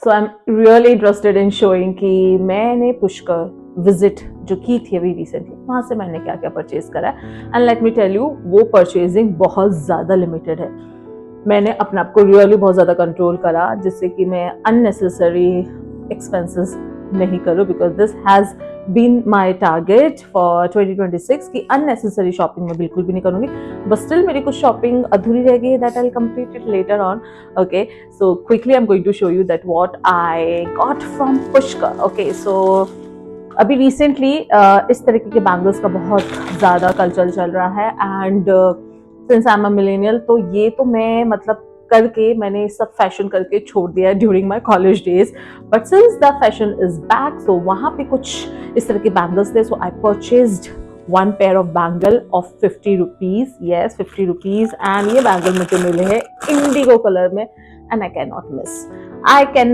So I am really interested in showing कि मैंने Pushkar visit जो की थी अभी रिसेंटली, वहाँ से मैंने क्या क्या परचेज करा है। And let me tell you, वो परचेजिंग बहुत ज़्यादा लिमिटेड है। मैंने अपने आप को रियली बहुत ज़्यादा कंट्रोल करा, जिससे कि मैं अननेसेसरी एक्सपेंसेस नहीं करूँ, because this has been my target for 2026 कि अननेसेसरी शॉपिंग मैं बिल्कुल भी नहीं करूँगी। बट स्टिल मेरी कुछ शॉपिंग अधूरी रह गई, that I will complete it later on. Okay, so quickly I'm going to show you that what I got from Pushkar. Okay, so अभी रिसेंटली इस तरीके के बैंगल्स का बहुत ज़्यादा कल्चर चल रहा है। And since I am a millennial, तो ये तो मैं मतलब करके मैंने सब फैशन करके छोड़ दिया during my college days. But since the fashion is back, so वहाँ पे कुछ इस तरह के बैंगल्स थे, so I purchased one pair of bangle of 50 rupees. Yes, 50 rupees. And ये बैंगल मुझे मिले हैं इंडिगो कलर में, and I can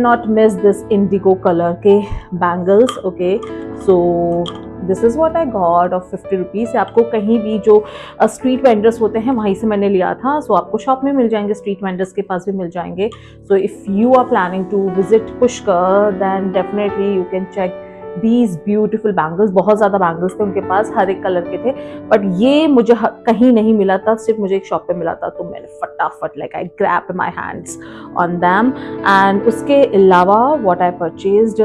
not miss this indigo colour के bangles. Okay, so this is what I got of 50 rupees. आपको कहीं भी जो स्ट्रीट वेंडर्स होते हैं वहीं से मैंने लिया था। सो आपको शॉप में मिल जाएंगे, स्ट्रीट वेंडर्स के पास भी मिल जाएंगे। So if you are planning to visit Pushkar, then definitely you can check these beautiful bangles. बहुत ज़्यादा बैंगल्स थे उनके पास, हर एक कलर के थे, बट ये मुझे कहीं नहीं मिला था, सिर्फ मुझे एक शॉप पे मिला था। तो मैंने फटाफट like I grabbed my hands on them. And उसके अलावा what I purchased,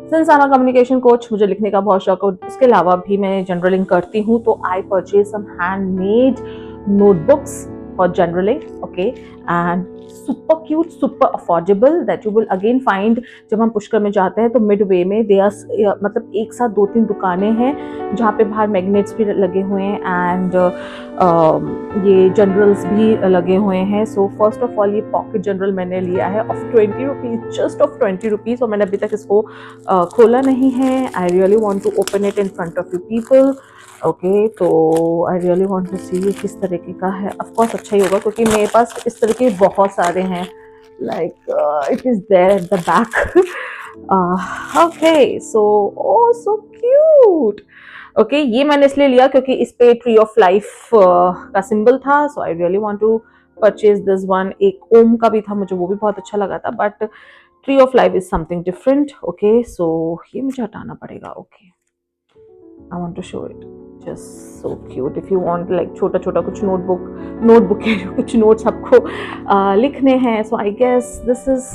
since I am a communication coach, मुझे लिखने का बहुत शौक है, उसके अलावा भी मैं जनरलिंग करती हूँ। तो I purchase some handmade notebooks for journaling. Okay, and super cute, super affordable, that you will again find. जब हम पुष्कर में जाते हैं तो मिड वे में दे आर मतलब एक साथ 2-3 दुकानें हैं जहाँ पे बाहर मैग्नेट्स भी लगे हुए हैं, एंड ये जनरल्स भी लगे हुए हैं। सो फर्स्ट ऑफ ऑल ये पॉकेट जनरल मैंने लिया है of 20 rupees, just of 20 rupees, और मैंने अभी तक इसको खोला नहीं है। I really want to open it in front of you people. Okay, तो I really want to see किस तरीके का है। ऑफकोर्स अच्छा ही होगा क्योंकि मेरे पास इस तरह के बहुत सारे हैं, like it is there at the back. Okay, so oh so cute. Okay, ये मैंने इसलिए लिया क्योंकि इस पे ट्री ऑफ लाइफ का सिंबल था। So I really want to purchase this one. एक ओम का भी था, मुझे वो भी बहुत अच्छा लगा था, but tree of life is something different. Okay, so ये मुझे हटाना पड़ेगा। Okay, I want to show it, just so cute. If you want like छोटा छोटा कुछ नोटबुक के कुछ नोट्स आपको लिखने हैं, so I guess this is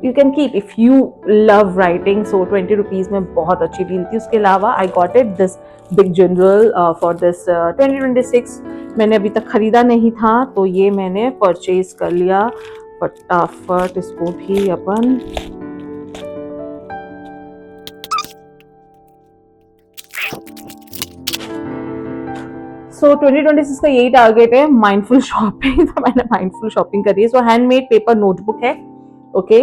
you can keep if you love writing. So 20 rupees में बहुत अच्छी डील थी। उसके अलावा I got it this big journal for this 2026। मैंने अभी तक खरीदा नहीं था, तो ये मैंने परचेज कर लिया फटाफट। इसको भी अपन सो 2026 का यही टारगेट है, माइंडफुल शॉपिंग। तो मैंने माइंडफुल शॉपिंग करी है। सो हैंडमेड पेपर नोटबुक है। ओके,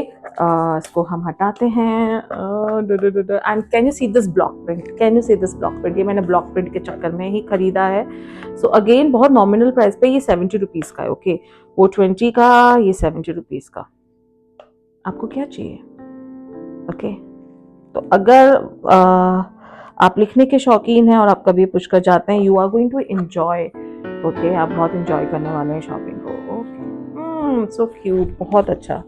इसको हम हटाते हैं। And can you see this block print, can you see this block print, ये मैंने ब्लॉक प्रिंट के चक्कर में ही खरीदा है। सो अगेन बहुत नॉमिनल प्राइस पे, ये 70 रुपीज का है। ओके, वो 20 का, ये 70 रुपीज का। आपको क्या चाहिए? ओके, तो अगर आप लिखने के शौकीन हैं और आप कभी पुष्कर जाते हैं, you are going to enjoy. Okay, आप बहुत एंजॉय करने वाले हैं शॉपिंग को। ओके, सो क्यूट, बहुत अच्छा।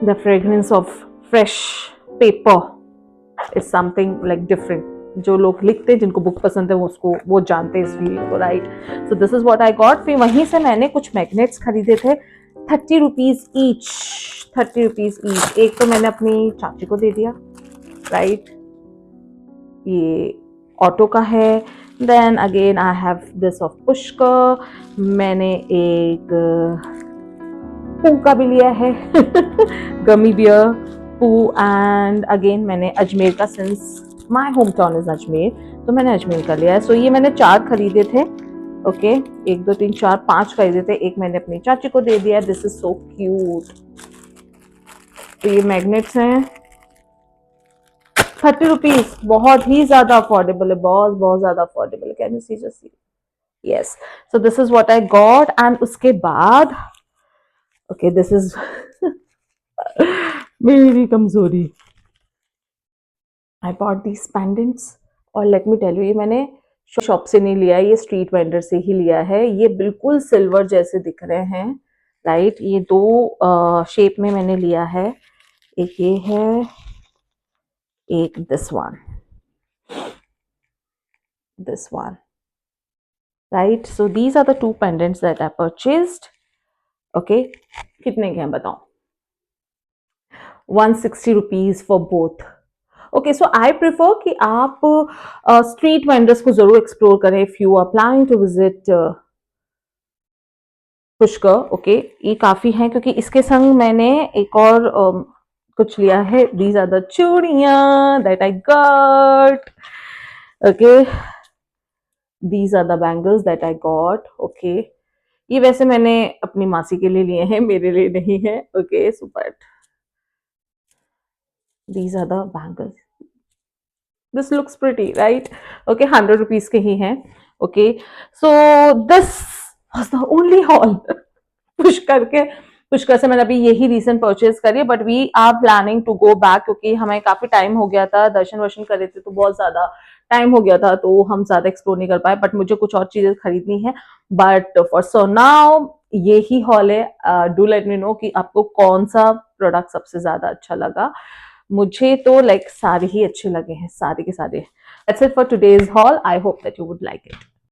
The fragrance of fresh paper is something like different. जो लोग लिखते हैं, जिनको बुक पसंद है, वो जानते हैं इस फीलिंग को, right? So this is what I got. फिर वहीं से मैंने कुछ मैग्नेट्स खरीदे थे, 30 रुपीज ईच। 30 rupees each. एक तो मैंने अपनी चाची को दे दिया, राइट? ये ऑटो का है। Then again I have this of Pushkar. मैंने एक पू का भी लिया है गमी बियर पू। एंड अगेन मैंने अजमेर का, since my home town is Ajmer, तो मैंने अजमेर का लिया है। सो ये मैंने 4 खरीदे थे। ओके, 1 2 3 4 5 खरीदे थे, एक मैंने अपनी चाची को दे दिया। This is so cute. तो ये मैग्नेट्स हैं, 30 रुपीज, बहुत ही ज्यादा अफोर्डेबल है, बहुत ज्यादा अफोर्डेबल है। Can you see, just see. Yes, so this is what I got. And उसके बाद ओके, दिस इज मेरी कमजोरी, आई बॉट दीज पेंडेंट्स। और लेट मी टेल यू, ये मैंने शॉप से नहीं लिया है, ये स्ट्रीट वेंडर से ही लिया है। ये बिल्कुल सिल्वर जैसे दिख रहे हैं, राइट। ये दो शेप में मैंने लिया है, एक ये है, एक this one, right? So these are the two pendants that I purchased. Okay, कितने के हैं बताओ? 160 rupees for both. Okay, so I prefer कि आप street vendors को जरूर explore करें if you are planning to visit Pushkar. Okay, ये काफी है क्योंकि इसके संग मैंने एक और कुछ लिया है। These are the चूड़ियां that I got. Okay, these are the bangles that I got. Okay, ये वैसे मैंने अपनी मासी के लिए लिए हैं, मेरे लिए नहीं है। Okay, so but these are the bangles. This looks pretty, right? Okay, 100 rupees के ही हैं। Okay, so this was the only haul. Pushkar से मैंने अभी यही रिसेंट परचेज करी है, but we are planning to go back क्योंकि हमें काफी टाइम हो गया था, दर्शन वर्शन करे थे तो बहुत ज्यादा टाइम हो गया था, तो हम ज्यादा एक्सप्लोर नहीं कर पाए। बट मुझे कुछ और चीजें खरीदनी है, बट फॉर सो नाउ ये ही हॉल है। डू लेट मी नो कि आपको कौन सा प्रोडक्ट सबसे ज्यादा अच्छा लगा। मुझे तो लाइक सारे ही अच्छे लगे हैं, सारे के सारे। That's it for today's hall. I hope that you would like it.